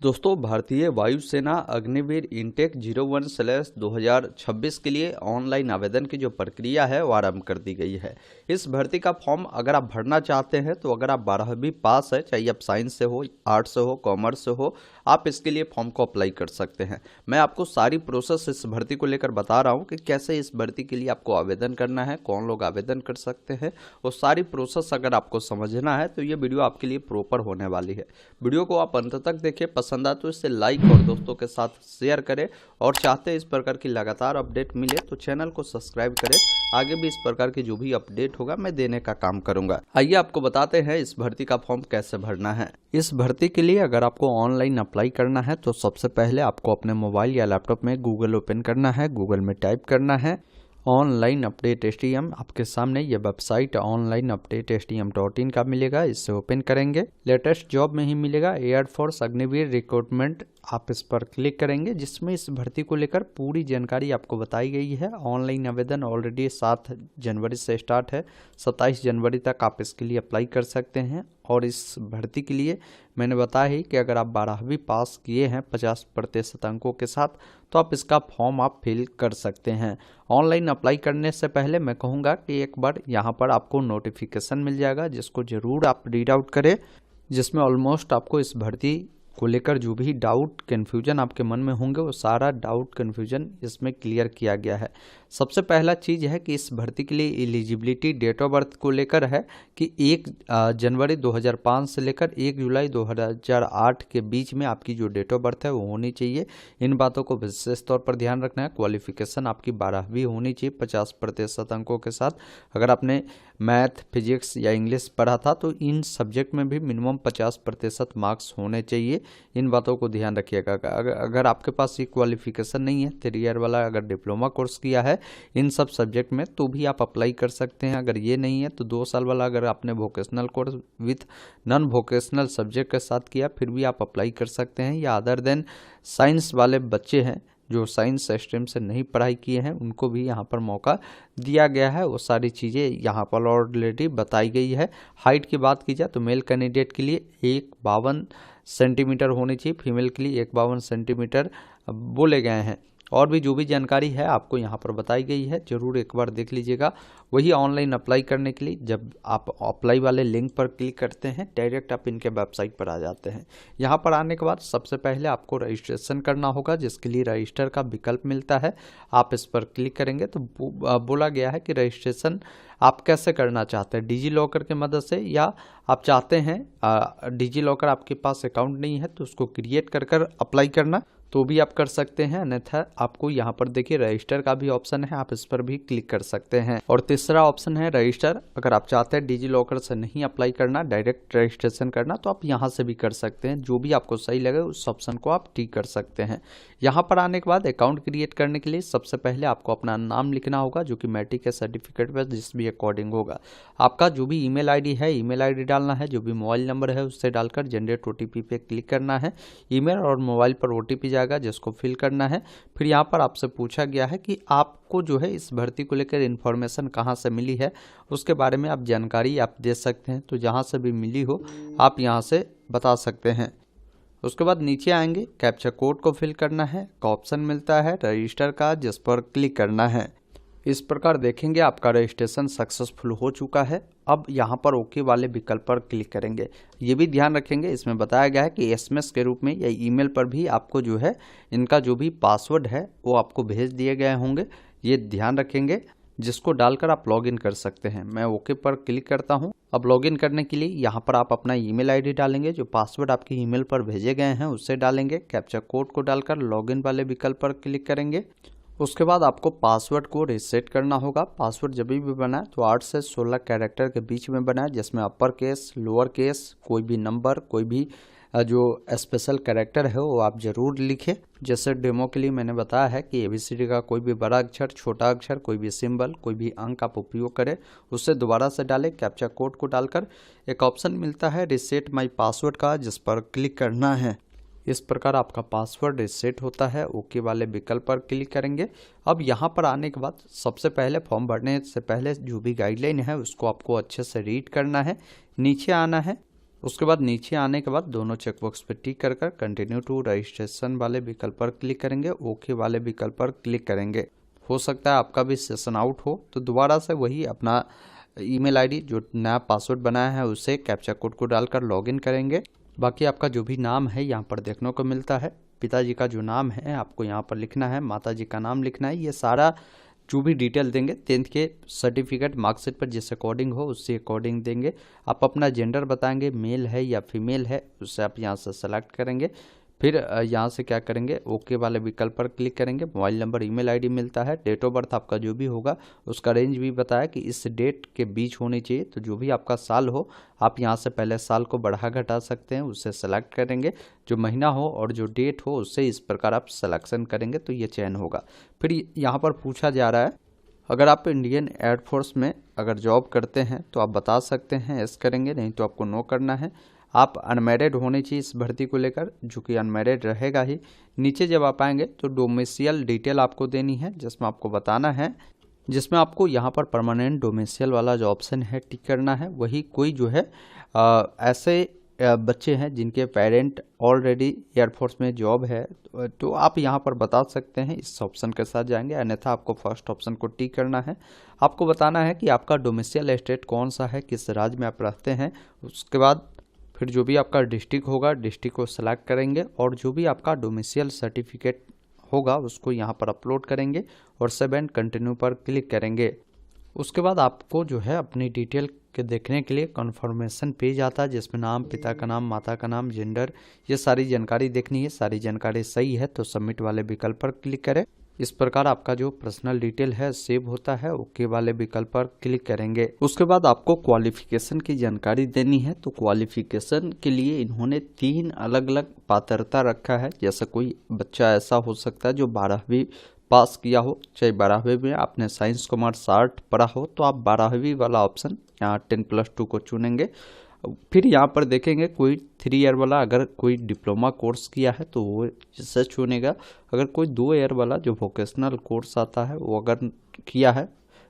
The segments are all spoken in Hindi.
दोस्तों, भारतीय वायुसेना अग्निवीर इनटेक 01/2026 के लिए ऑनलाइन आवेदन की जो प्रक्रिया है वो आरंभ कर दी गई है। इस भर्ती का फॉर्म अगर आप भरना चाहते हैं तो अगर आप 12वीं पास है, चाहे आप साइंस से हो, आर्ट्स से हो, कॉमर्स से हो, आप इसके लिए फॉर्म को अप्लाई कर सकते हैं। मैं आपको सारी प्रोसेस इस भर्ती को लेकर बता रहा हूँ कि कैसे इस भर्ती के लिए आपको आवेदन करना है, कौन लोग आवेदन कर सकते हैं, और सारी प्रोसेस अगर आपको समझना है तो ये वीडियो आपके लिए प्रॉपर होने वाली है। वीडियो को आप अंत तक देखिए, पसंद आए तो इसे लाइक और दोस्तों के साथ शेयर करें, और चाहते हैं इस प्रकार की लगातार अपडेट मिले तो चैनल को सब्सक्राइब करें। आगे भी इस प्रकार की जो भी अपडेट होगा मैं देने का काम करूंगा। आइए आपको बताते हैं इस भर्ती का फॉर्म कैसे भरना है। इस भर्ती के लिए अगर आपको ऑनलाइन अप्लाई करना है तो सबसे पहले आपको अपने मोबाइल या लैपटॉप में गूगल ओपन करना है। गूगल में टाइप करना है ऑनलाइन अपडेट STM। आपके सामने ये वेबसाइट ऑनलाइन अपडेट STM.in का मिलेगा, इससे ओपन करेंगे। लेटेस्ट जॉब में ही मिलेगा, एयरफोर्स अग्निवीर रिक्रूटमेंट। आप इस पर क्लिक करेंगे, जिसमें इस भर्ती को लेकर पूरी जानकारी आपको बताई गई है। ऑनलाइन आवेदन ऑलरेडी 7 जनवरी से स्टार्ट है, 27 जनवरी तक आप इसके लिए अप्लाई कर सकते हैं। और इस भर्ती के लिए मैंने बताया ही कि अगर आप 12वीं पास किए हैं 50% अंकों के साथ तो आप इसका फॉर्म आप फिल कर सकते हैं। ऑनलाइन अप्लाई करने से पहले मैं कहूँगा कि एक बार यहाँ पर आपको नोटिफिकेशन मिल जाएगा, जिसको ज़रूर आप रीड आउट करें, जिसमें ऑलमोस्ट आपको इस भर्ती को लेकर जो भी डाउट कन्फ्यूजन आपके मन में होंगे वो सारा डाउट कन्फ्यूजन इसमें क्लियर किया गया है। सबसे पहला चीज़ है कि इस भर्ती के लिए एलिजिबिलिटी डेट ऑफ बर्थ को लेकर है कि 1 जनवरी 2005 से लेकर 1 जुलाई 2008 के बीच में आपकी जो डेट ऑफ बर्थ है वो होनी चाहिए। इन बातों को विशेष तौर पर ध्यान रखना है। क्वालिफिकेशन आपकी 12वीं होनी चाहिए 50% अंकों के साथ। अगर आपने मैथ, फिजिक्स या इंग्लिश पढ़ा था तो इन सब्जेक्ट में भी मिनिमम 50% मार्क्स होने चाहिए। इन बातों को ध्यान रखिएगा। अगर आपके पास ये क्वालिफिकेशन नहीं है, 3 ईयर वाला अगर डिप्लोमा कोर्स किया है इन सब सब्जेक्ट में, तो भी आप अप्लाई कर सकते हैं। अगर ये नहीं है तो 2 साल वाला अगर आपने vocational course with non vocational subject के साथ किया फिर भी आप अप्लाई कर सकते हैं। या अदर देन साइंस वाले बच्चे हैं जो साइंस स्ट्रीम से नहीं पढ़ाई किए हैं उनको भी यहाँ पर मौका दिया गया है। वो सारी चीज़ें यहाँ पर ऑलरेडी बताई गई है। हाइट की बात की जाए तो मेल कैंडिडेट के लिए 1.52 सेंटीमीटर होनी चाहिए, फीमेल के लिए 1.52 सेंटीमीटर बोले गए हैं। और भी जो भी जानकारी है आपको यहाँ पर बताई गई है, ज़रूर एक बार देख लीजिएगा। वही ऑनलाइन अप्लाई करने के लिए जब आप अप्लाई वाले लिंक पर क्लिक करते हैं डायरेक्ट आप इनके वेबसाइट पर आ जाते हैं। यहाँ पर आने के बाद सबसे पहले आपको रजिस्ट्रेशन करना होगा, जिसके लिए रजिस्टर का विकल्प मिलता है। आप इस पर क्लिक करेंगे तो बोला गया है कि रजिस्ट्रेशन आप कैसे करना चाहते हैं, डिजी लॉकर की मदद से, या आप चाहते हैं डिजी लॉकर आपके पास अकाउंट नहीं है तो उसको क्रिएट कर अप्लाई करना, तो भी आप कर सकते हैं। अन्यथा आपको यहाँ पर देखिए रजिस्टर का भी ऑप्शन है, आप इस पर भी क्लिक कर सकते हैं। और तीसरा ऑप्शन है रजिस्टर। अगर आप चाहते हैं डिजी लॉकर से नहीं अप्लाई करना, डायरेक्ट रजिस्ट्रेशन करना, तो आप यहाँ से भी कर सकते हैं। जो भी आपको सही लगे उस ऑप्शन को आप टिक कर सकते हैं। यहाँ पर आने के बाद अकाउंट क्रिएट करने के लिए सबसे पहले आपको अपना नाम लिखना होगा, जो कि मैट्रिक के सर्टिफिकेट पर जिस भी अकॉर्डिंग होगा। आपका जो भी ईमेल आईडी है, ईमेल आईडी डालना है। जो भी मोबाइल नंबर है उससे डालकर जनरेट OTP पे क्लिक करना है। ईमेल और मोबाइल पर OTP जाएगा जिसको फिल करना है। फिर यहाँ पर आपसे पूछा गया है कि आपको जो है इस भर्ती को लेकर इन्फॉर्मेशन कहाँ से मिली है, उसके बारे में आप जानकारी आप दे सकते हैं। तो जहाँ से भी मिली हो आप यहाँ से बता सकते हैं। उसके बाद नीचे आएंगे, कैप्चा कोड को फिल करना है। का ऑप्शन मिलता है रजिस्टर का, जिस पर क्लिक करना है। इस प्रकार देखेंगे आपका रजिस्ट्रेशन सक्सेसफुल हो चुका है। अब यहाँ पर ओके वाले विकल्प पर क्लिक करेंगे। ये भी ध्यान रखेंगे, इसमें बताया गया है कि SMS के रूप में या ईमेल पर भी आपको जो है इनका जो भी पासवर्ड है वो आपको भेज दिए गए होंगे। ये ध्यान रखेंगे, जिसको डालकर आप लॉगिन कर सकते हैं। मैं ओके पर क्लिक करता हूं। अब लॉगिन करने के लिए यहाँ पर आप अपना ईमेल आईडी डालेंगे, जो पासवर्ड आपके ईमेल पर भेजे गए हैं उससे डालेंगे। कैप्चा कोड को डालकर लॉगिन वाले विकल्प पर क्लिक करेंगे। उसके बाद आपको पासवर्ड को रीसेट करना होगा। पासवर्ड जब भी बनाए तो 8 से 16 कैरेक्टर के बीच में बनाए, जिसमें अपर केस, लोअर केस, कोई भी नंबर, कोई भी जो स्पेशल कैरेक्टर है वो आप जरूर लिखें। जैसे डेमो के लिए मैंने बताया है कि ABCD का कोई भी बड़ा अक्षर, छोटा अक्षर, कोई भी सिंबल, कोई भी अंक आप उपयोग करें, उससे दोबारा से डालें। कैप्चा कोड को डालकर एक ऑप्शन मिलता है रीसेट माई पासवर्ड का, जिस पर क्लिक करना है। इस प्रकार आपका पासवर्ड रीसेट होता है। ओके वाले विकल्प पर क्लिक करेंगे। अब यहाँ पर आने के बाद सबसे पहले फॉर्म भरने से पहले जो भी गाइडलाइन है उसको आपको अच्छे से रीड करना है। नीचे आना है, उसके बाद नीचे आने के बाद दोनों चेकबॉक्स पर टिक कर कंटिन्यू टू रजिस्ट्रेशन वाले विकल्प पर क्लिक करेंगे, ओके वाले विकल्प पर क्लिक करेंगे। हो सकता है आपका भी सेशन आउट हो तो दोबारा से वही अपना ईमेल आईडी जो नया पासवर्ड बनाया है उसे कैप्चा कोड को डालकर लॉगिन करेंगे। बाकी आपका जो भी नाम है यहाँ पर देखने को मिलता है, पिताजी का जो नाम है आपको यहाँ पर लिखना है, माताजी का नाम लिखना है। ये सारा जो भी डिटेल देंगे 10th के सर्टिफिकेट मार्कशीट पर जिस अकॉर्डिंग हो उससे अकॉर्डिंग देंगे। आप अपना जेंडर बताएंगे, मेल है या फीमेल है, उससे आप यहाँ से सेलेक्ट करेंगे। फिर यहाँ से क्या करेंगे, ओके वाले विकल्प पर क्लिक करेंगे। मोबाइल नंबर, ईमेल आईडी मिलता है। डेट ऑफ बर्थ आपका जो भी होगा उसका रेंज भी बताया कि इस डेट के बीच होनी चाहिए, तो जो भी आपका साल हो आप यहाँ से पहले साल को बढ़ा घटा सकते हैं, उससे सेलेक्ट करेंगे। जो महीना हो और जो डेट हो उससे इस प्रकार आप सिलेक्शन करेंगे तो ये चयन होगा। फिर यहाँ पर पूछा जा रहा है अगर आप इंडियन एयरफोर्स में अगर जॉब करते हैं तो आप बता सकते हैं, यस करेंगे, नहीं तो आपको नो करना है। आप अनमैरिड होने चाहिए इस भर्ती को लेकर, जो कि अनमैरिड रहेगा ही। नीचे जब आप आएंगे तो डोमिसाइल डिटेल आपको देनी है, जिसमें आपको बताना है, जिसमें आपको यहाँ पर परमानेंट डोमिसाइल वाला जो ऑप्शन है टिक करना है। वही कोई जो है ऐसे बच्चे हैं जिनके पेरेंट ऑलरेडी एयरफोर्स में जॉब है तो आप यहाँ पर बता सकते हैं, इस ऑप्शन के साथ जाएंगे। अन्यथा आपको फर्स्ट ऑप्शन को टिक करना है। आपको बताना है कि आपका डोमिसाइल स्टेट कौन सा है, किस राज्य में आप रहते हैं। उसके बाद फिर जो भी आपका डिस्ट्रिक्ट होगा डिस्ट्रिक्ट को सेलेक्ट करेंगे और जो भी आपका डोमिसाइल सर्टिफिकेट होगा उसको यहाँ पर अपलोड करेंगे और सेव एंड कंटिन्यू पर क्लिक करेंगे। उसके बाद आपको जो है अपनी डिटेल के देखने के लिए कन्फर्मेशन पेज आता है, जिसमें नाम, पिता का नाम, माता का नाम, जेंडर, ये सारी जानकारी देखनी है। सारी जानकारी सही है तो सबमिट वाले विकल्प पर क्लिक करें। इस प्रकार आपका जो पर्सनल डिटेल है सेव होता है। ओके वाले विकल्प पर क्लिक करेंगे। उसके बाद आपको क्वालिफिकेशन की जानकारी देनी है। तो क्वालिफिकेशन के लिए इन्होंने 3 अलग अलग पात्रता रखा है। जैसे कोई बच्चा ऐसा हो सकता है जो 12वीं पास किया हो, चाहे 12वीं में आपने साइंस कॉमर्स आर्ट पढ़ा हो तो आप 12वीं वाला ऑप्शन यहाँ 10+2 को चुनेंगे। फिर यहाँ पर देखेंगे कोई 3 ईयर वाला अगर कोई डिप्लोमा कोर्स किया है तो वो इससे चुनेगा। अगर कोई 2 ईयर वाला जो वोकेशनल कोर्स आता है वो अगर किया है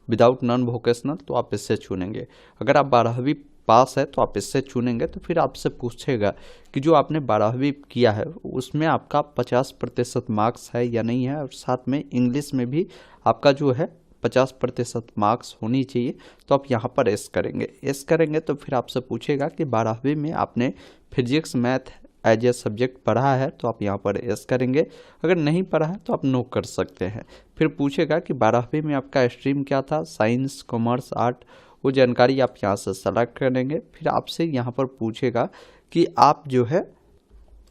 विदाउट नॉन वोकेशनल तो आप इससे चुनेंगे। अगर आप 12वीं पास है तो आप इससे चुनेंगे। तो फिर आपसे पूछेगा कि जो आपने 12वीं किया है उसमें आपका 50% मार्क्स है या नहीं है, और साथ में इंग्लिश में भी आपका जो है 50% मार्क्स होनी चाहिए। तो आप यहाँ पर एस करेंगे। एस करेंगे तो फिर आपसे पूछेगा कि 12वीं में आपने physics math as a subject पढ़ा है तो आप यहाँ पर एस करेंगे। अगर नहीं पढ़ा है तो आप नो कर सकते हैं। फिर पूछेगा कि 12वीं में आपका स्ट्रीम क्या था, साइंस, कॉमर्स, आर्ट, वो जानकारी आप यहाँ से सेलेक्ट करेंगे। फिर आपसे यहाँ पर पूछेगा कि आप जो है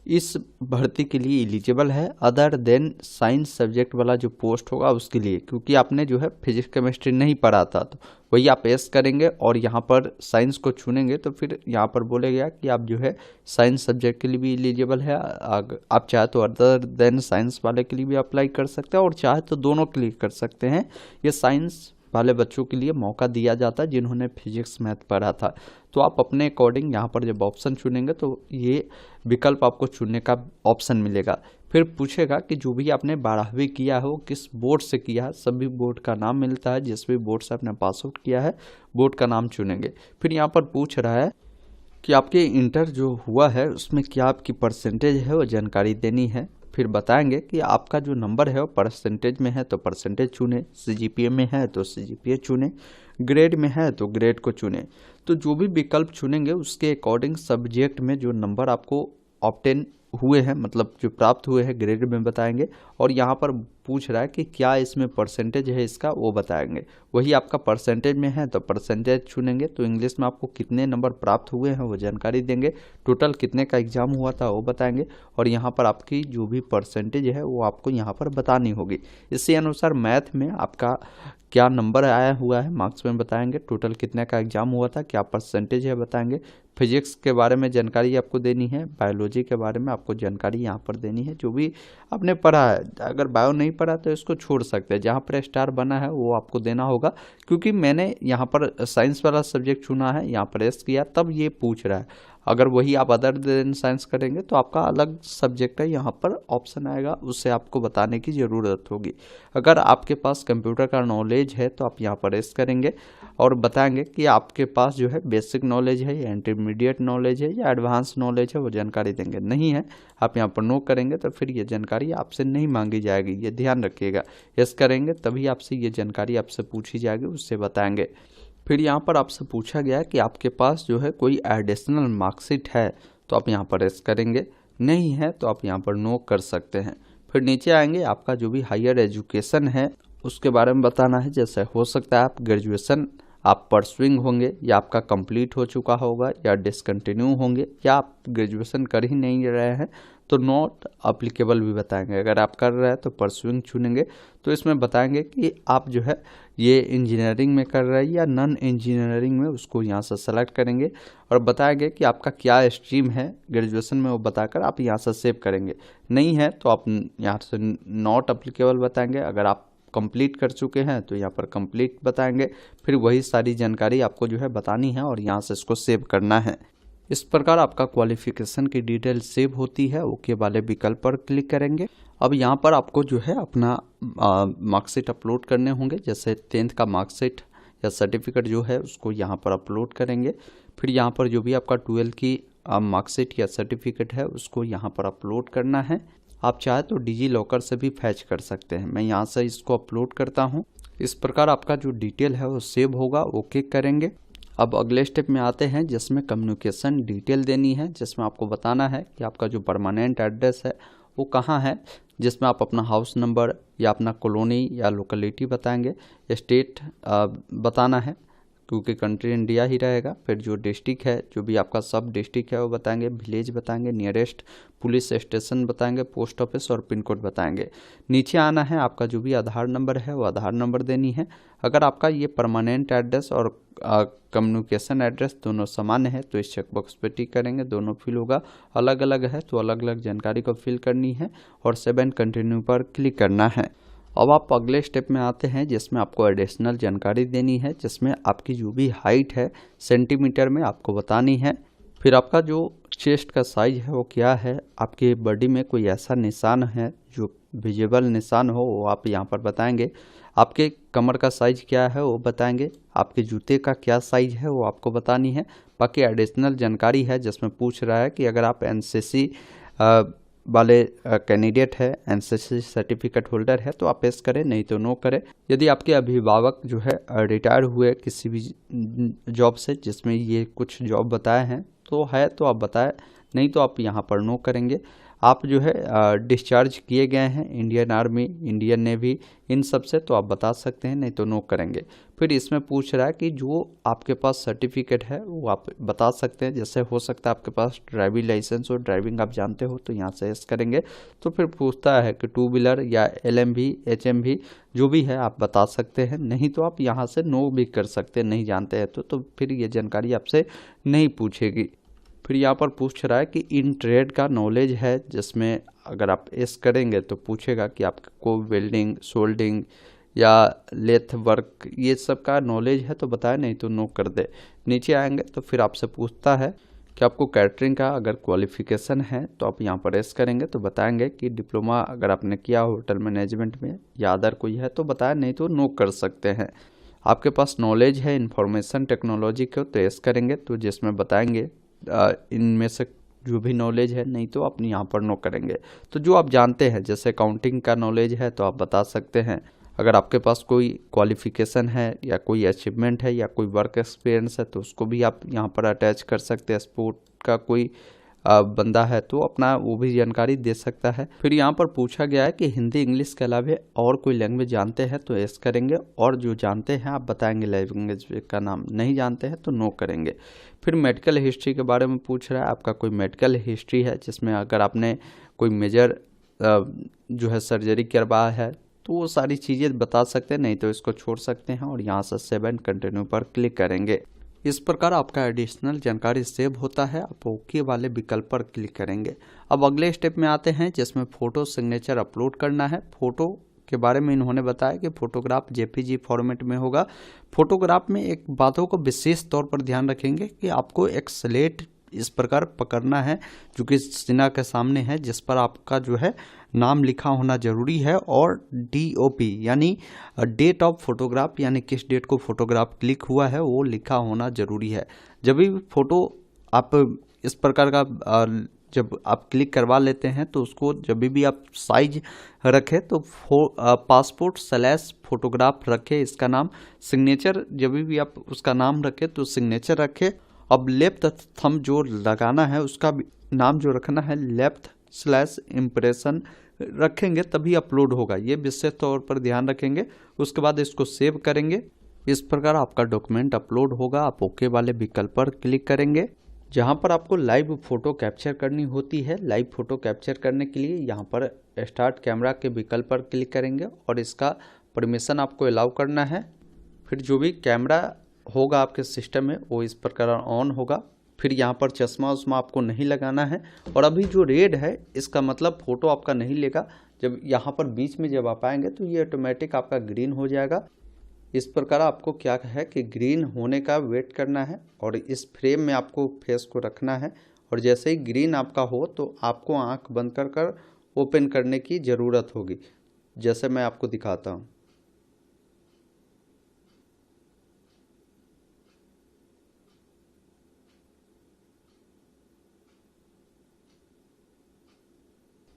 इस भर्ती के लिए एलिजिबल है अदर देन साइंस सब्जेक्ट वाला जो पोस्ट होगा उसके लिए, क्योंकि आपने जो है फिजिक्स केमिस्ट्री नहीं पढ़ा था तो वही आप एस करेंगे और यहाँ पर साइंस को चुनेंगे। तो फिर यहाँ पर बोलेगा कि आप जो है साइंस सब्जेक्ट के लिए भी एलिजिबल है। आप चाहे तो अदर देन साइंस वाले के लिए भी अप्लाई कर सकते हैं और चाहे तो दोनों के लिए कर सकते हैं। ये साइंस वाले बच्चों के लिए मौका दिया जाता है जिन्होंने फिजिक्स मैथ पढ़ा था। तो आप अपने अकॉर्डिंग यहाँ पर जब ऑप्शन चुनेंगे तो ये विकल्प आपको चुनने का ऑप्शन मिलेगा। फिर पूछेगा कि जो भी आपने 12वीं किया हो किस बोर्ड से किया है, सभी बोर्ड का नाम मिलता है, जिस भी बोर्ड से आपने पास आउट किया है बोर्ड का नाम चुनेंगे। फिर यहाँ पर पूछ रहा है कि आपके इंटर जो हुआ है उसमें क्या आपकी परसेंटेज है वो जानकारी देनी है। फिर बताएंगे कि आपका जो नंबर है वो परसेंटेज में है तो परसेंटेज चुने, सीजीपीए में है तो सीजीपीए चुने, ग्रेड में है तो ग्रेड को चुने। तो जो भी विकल्प चुनेंगे उसके अकॉर्डिंग सब्जेक्ट में जो नंबर आपको ऑब्टेन हुए हैं, मतलब जो प्राप्त हुए हैं, ग्रेड में बताएंगे। और यहाँ पर पूछ रहा है कि क्या इसमें परसेंटेज है इसका, वो बताएंगे। वही आपका परसेंटेज में है तो परसेंटेज चुनेंगे। तो इंग्लिश में आपको कितने नंबर प्राप्त हुए हैं वो जानकारी देंगे, टोटल कितने का एग्जाम हुआ था वो बताएंगे। और यहाँ पर आपकी जो भी परसेंटेज है वो आपको यहाँ पर बतानी होगी। इसी अनुसार मैथ में आपका क्या नंबर आया हुआ है मार्क्स में बताएंगे, टोटल कितने का एग्जाम हुआ था, क्या परसेंटेज है बताएंगे। फिजिक्स के बारे में जानकारी आपको देनी है, बायोलॉजी के बारे में आपको जानकारी यहाँ पर देनी है, जो भी आपने पढ़ा है। अगर बायो नहीं पढ़ा तो इसको छोड़ सकते हैं, जहाँ पर स्टार बना है वो आपको देना होगा। क्योंकि मैंने यहाँ पर साइंस वाला सब्जेक्ट चुना है, यहाँ पर एस किया, तब ये पूछ रहा है। अगर वही आप अदर देन साइंस करेंगे तो आपका अलग सब्जेक्ट है, यहाँ पर ऑप्शन आएगा, उससे आपको बताने की ज़रूरत होगी। अगर आपके पास कंप्यूटर का नॉलेज है तो आप यहाँ पर एस करेंगे और बताएंगे कि आपके पास जो है बेसिक नॉलेज है या इंटरमीडिएट नॉलेज है या एडवांस नॉलेज है, वो जानकारी देंगे। नहीं है, आप यहाँ पर नो करेंगे तो फिर ये जानकारी आपसे नहीं मांगी जाएगी, ये ध्यान रखिएगा। यस करेंगे तभी आपसे ये जानकारी आपसे पूछी जाएगी, उससे बताएंगे। फिर यहाँ पर आपसे पूछा गया कि आपके पास जो है कोई एडिशनल मार्कशीट है, तो आप यहाँ पर यस करेंगे। नहीं है तो आप यहाँ पर नो कर सकते हैं। फिर नीचे आएंगे, आपका जो भी हायर एजुकेशन है उसके बारे में बताना है। जैसे हो सकता है आप ग्रेजुएशन आप परसुइंग होंगे, या आपका कंप्लीट हो चुका होगा, या डिसकंटिन्यू होंगे, या आप ग्रेजुएशन कर ही नहीं रहे हैं तो नॉट अप्लीकेबल भी बताएंगे। अगर आप कर रहे हैं तो परसुइंग चुनेंगे, तो इसमें बताएंगे कि आप जो है ये इंजीनियरिंग में कर रहे हैं या नॉन इंजीनियरिंग में, उसको यहाँ से सेलेक्ट करेंगे और बताएंगे कि आपका क्या स्ट्रीम है ग्रेजुएशन में, वो बताकर आप यहाँ से सेव करेंगे। नहीं है तो आप यहाँ से नॉट अप्लीकेबल बताएंगे। अगर आप कंप्लीट कर चुके हैं तो यहाँ पर कंप्लीट बताएंगे। फिर वही सारी जानकारी आपको जो है बतानी है और यहाँ से इसको सेव करना है। इस प्रकार आपका क्वालिफिकेशन की डिटेल सेव होती है। ओके वाले विकल्प पर क्लिक करेंगे। अब यहाँ पर आपको जो है अपना मार्कशीट अपलोड करने होंगे। जैसे 10th का मार्कशीट या सर्टिफिकेट जो है उसको यहाँ पर अपलोड करेंगे। फिर यहाँ पर जो भी आपका 12th की मार्कशीट या सर्टिफिकेट है उसको यहाँ पर अपलोड करना है। आप चाहे तो डिजी लॉकर से भी फैच कर सकते हैं। मैं यहाँ से इसको अपलोड करता हूँ। इस प्रकार आपका जो डिटेल है वो सेव होगा। ओके करेंगे। अब अगले स्टेप में आते हैं जिसमें कम्युनिकेशन डिटेल देनी है, जिसमें आपको बताना है कि आपका जो परमानेंट एड्रेस है वो कहाँ है, जिसमें आप अपना हाउस नंबर या अपना कॉलोनी या लोकेलिटी बताएंगे। स्टेट बताना है क्योंकि कंट्री इंडिया ही रहेगा। फिर जो डिस्ट्रिक्ट है, जो भी आपका सब डिस्ट्रिक्ट है वो बताएंगे। विलेज बताएंगे, नियरेस्ट पुलिस स्टेशन बताएंगे, पोस्ट ऑफिस और पिन कोड बताएंगे। नीचे आना है, आपका जो भी आधार नंबर है वो आधार नंबर देनी है। अगर आपका ये परमानेंट एड्रेस और कम्युनिकेशन एड्रेस दोनों समान है तो इस चेकबॉक्स पे टिक करेंगे, दोनों फिल होगा। अलग अलग है तो अलग अलग जानकारी को फिल करनी है और सेव एंड कंटिन्यू पर क्लिक करना है। अब आप अगले स्टेप में आते हैं जिसमें आपको एडिशनल जानकारी देनी है, जिसमें आपकी जो भी हाइट है सेंटीमीटर में आपको बतानी है। फिर आपका जो चेस्ट का साइज है वो क्या है, आपके बॉडी में कोई ऐसा निशान है जो विजिबल निशान हो वो आप यहाँ पर बताएंगे। आपके कमर का साइज क्या है वो बताएंगे। आपके जूते का क्या साइज है वो आपको बतानी है। बाकी एडिशनल जानकारी है जिसमें पूछ रहा है कि अगर आप एनसीसी वाले कैंडिडेट है, एनसीसी सर्टिफिकेट होल्डर है तो आप एस करें, नहीं तो नो करें। यदि आपके अभिभावक जो है रिटायर हुए किसी भी जॉब से जिसमें ये कुछ जॉब बताए हैं तो है तो आप बताएं, नहीं तो आप यहाँ पर नो करेंगे। आप जो है डिस्चार्ज किए गए हैं इंडियन आर्मी, इंडियन नेवी, इन सब से तो आप बता सकते हैं, नहीं तो नो करेंगे। फिर इसमें पूछ रहा है कि जो आपके पास सर्टिफिकेट है वो आप बता सकते हैं। जैसे हो सकता है आपके पास ड्राइविंग लाइसेंस और ड्राइविंग आप जानते हो तो यहाँ से एस करेंगे। तो फिर पूछता है कि 2 व्हीलर या LMV HMV जो भी है आप बता सकते हैं, नहीं तो आप यहाँ से नो भी कर सकते हैं, नहीं जानते हैं तो फिर ये जानकारी आपसे नहीं पूछेगी। फिर यहाँ पर पूछ रहा है कि इन ट्रेड का नॉलेज है, जिसमें अगर आप एस करेंगे तो पूछेगा कि आपको वेल्डिंग, सोल्डिंग या लेथ वर्क ये सब का नॉलेज है तो बताए, नहीं तो नो कर दे। नीचे आएंगे तो फिर आपसे पूछता है कि आपको कैटरिंग का अगर क्वालिफिकेशन है तो आप यहाँ पर एस करेंगे तो बताएंगे कि डिप्लोमा अगर आपने किया होटल मैनेजमेंट में या अदर कोई है तो बताए, नहीं तो नो कर सकते हैं। आपके पास नॉलेज है इंफॉर्मेशन टेक्नोलॉजी को तो एस करेंगे, तो जिसमें बताएंगे इनमें से जो भी नॉलेज है, नहीं तो आप यहाँ पर नो करेंगे। तो जो आप जानते हैं, जैसे अकाउंटिंग का नॉलेज है तो आप बता सकते हैं। अगर आपके पास कोई क्वालिफिकेशन है या कोई अचीवमेंट है या कोई वर्क एक्सपीरियंस है तो उसको भी आप यहाँ पर अटैच कर सकते हैं। स्पोर्ट का कोई बंदा है तो अपना वो भी जानकारी दे सकता है। फिर यहाँ पर पूछा गया है कि हिंदी इंग्लिश के अलावा और कोई लैंग्वेज जानते हैं तो एस करेंगे, और जो जानते हैं आप बताएंगे लैंग्वेज का नाम, नहीं जानते हैं तो नो करेंगे। फिर मेडिकल हिस्ट्री के बारे में पूछ रहा है, आपका कोई मेडिकल हिस्ट्री है जिसमें अगर आपने कोई मेजर जो है सर्जरी करवाया है तो वो सारी चीज़ें बता सकते हैं, नहीं तो इसको छोड़ सकते हैं और यहाँ से सेव एंड कंटिन्यू पर क्लिक करेंगे। इस प्रकार आपका एडिशनल जानकारी सेव होता है। आप ओके वाले विकल्प पर क्लिक करेंगे। अब अगले स्टेप में आते हैं जिसमें फ़ोटो सिग्नेचर अपलोड करना है। फ़ोटो के बारे में इन्होंने बताया कि फ़ोटोग्राफ JPG फॉर्मेट में होगा। फ़ोटोग्राफ में एक बातों को विशेष तौर पर ध्यान रखेंगे कि आपको एक स्लेट इस प्रकार पकड़ना है जो कि सीना के सामने है, जिस पर आपका जो है नाम लिखा होना जरूरी है, और DOP यानी डेट ऑफ फोटोग्राफ, यानी किस डेट को फोटोग्राफ क्लिक हुआ है वो लिखा होना जरूरी है। जब भी फोटो आप इस प्रकार का जब आप क्लिक करवा लेते हैं तो उसको जब भी आप साइज रखें तो पासपोर्ट/फोटोग्राफ रखें, इसका नाम। सिग्नेचर जब भी आप उसका नाम रखें तो सिग्नेचर रखें। अब लेफ्ट थंब जो लगाना है उसका नाम जो रखना है लेफ्ट/इम्प्रेशन रखेंगे, तभी अपलोड होगा। ये विशेष तौर पर ध्यान रखेंगे। उसके बाद इसको सेव करेंगे। इस प्रकार आपका डॉक्यूमेंट अपलोड होगा। आप ओके वाले विकल्प पर क्लिक करेंगे। जहां पर आपको लाइव फोटो कैप्चर करनी होती है, लाइव फोटो कैप्चर करने के लिए यहां पर स्टार्ट कैमरा के विकल्प पर क्लिक करेंगे और इसका परमिशन आपको अलाउ करना है। फिर जो भी कैमरा होगा आपके सिस्टम में वो इस प्रकार ऑन होगा। फिर यहाँ पर चश्मा उस्मा आपको नहीं लगाना है। और अभी जो रेड है इसका मतलब फ़ोटो आपका नहीं लेगा। जब यहाँ पर बीच में जब आप आएंगे तो ये ऑटोमेटिक आपका ग्रीन हो जाएगा। इस प्रकार आपको क्या है कि ग्रीन होने का वेट करना है और इस फ्रेम में आपको फेस को रखना है। और जैसे ही ग्रीन आपका हो तो आपको आंख बंद कर ओपन करने की ज़रूरत होगी, जैसे मैं आपको दिखाता हूँ।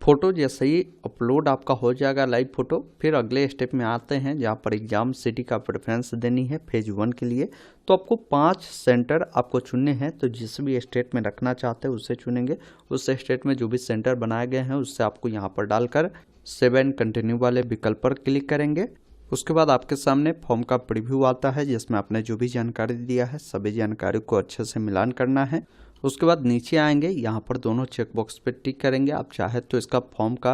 फ़ोटो जैसे ही अपलोड आपका हो जाएगा लाइव फ़ोटो, फिर अगले स्टेप में आते हैं जहाँ पर एग्ज़ाम सिटी का प्रेफरेंस देनी है फेज़ 1 के लिए। तो आपको 5 सेंटर आपको चुनने हैं। तो जिस भी स्टेट में रखना चाहते हैं उससे चुनेंगे। उस स्टेट में जो भी सेंटर बनाए गए हैं उससे आपको यहाँ पर डालकर सेव एंड कंटिन्यू वाले विकल्प पर क्लिक करेंगे। उसके बाद आपके सामने फॉर्म का प्रीव्यू आता है जिसमें आपने जो भी जानकारी दिया है सभी जानकारी को अच्छे से मिलान करना है। उसके बाद नीचे आएंगे, यहाँ पर दोनों चेकबॉक्स पे टिक करेंगे। आप चाहे तो इसका फॉर्म का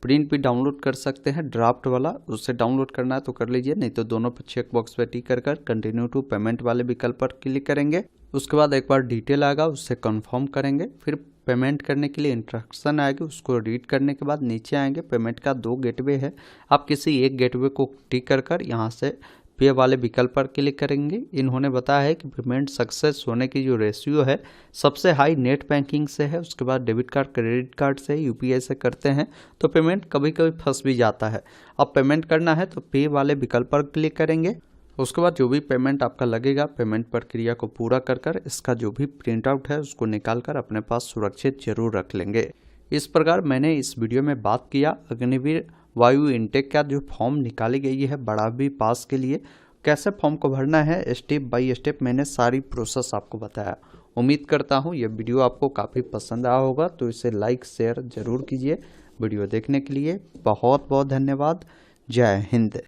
प्रिंट भी डाउनलोड कर सकते हैं, ड्राफ्ट वाला, उससे डाउनलोड करना है तो कर लीजिए, नहीं तो दोनों चेकबॉक्स पे टिक कर कंटिन्यू टू पेमेंट वाले विकल्प पर क्लिक करेंगे। उसके बाद एक बार डिटेल आएगा उससे कंफर्म करेंगे। फिर पेमेंट करने के लिए इंस्ट्रक्शन आएगी, उसको रीड करने के बाद नीचे आएंगे। पेमेंट का 2 गेटवे है, आप किसी एक गेटवे को टिक कर यहाँ से पे वाले विकल्प पर क्लिक करेंगे। इन्होंने बताया है कि पेमेंट सक्सेस होने की जो रेशियो है सबसे हाई नेट बैंकिंग से है, उसके बाद डेबिट कार्ड, क्रेडिट कार्ड से, UPI से करते हैं तो पेमेंट कभी कभी फंस भी जाता है। अब पेमेंट करना है तो पे वाले विकल्प पर क्लिक करेंगे। उसके बाद जो भी पेमेंट आपका लगेगा, पेमेंट प्रक्रिया को पूरा कर इसका जो भी प्रिंट आउट है उसको निकाल कर अपने पास सुरक्षित जरूर रख लेंगे। इस प्रकार मैंने इस वीडियो में बात किया अग्निवीर वायु इनटेक का जो फॉर्म निकाली गई है 12वीं पास के लिए, कैसे फॉर्म को भरना है स्टेप बाय स्टेप मैंने सारी प्रोसेस आपको बताया। उम्मीद करता हूँ ये वीडियो आपको काफ़ी पसंद आया होगा, तो इसे लाइक शेयर ज़रूर कीजिए। वीडियो देखने के लिए बहुत बहुत धन्यवाद। जय हिंद।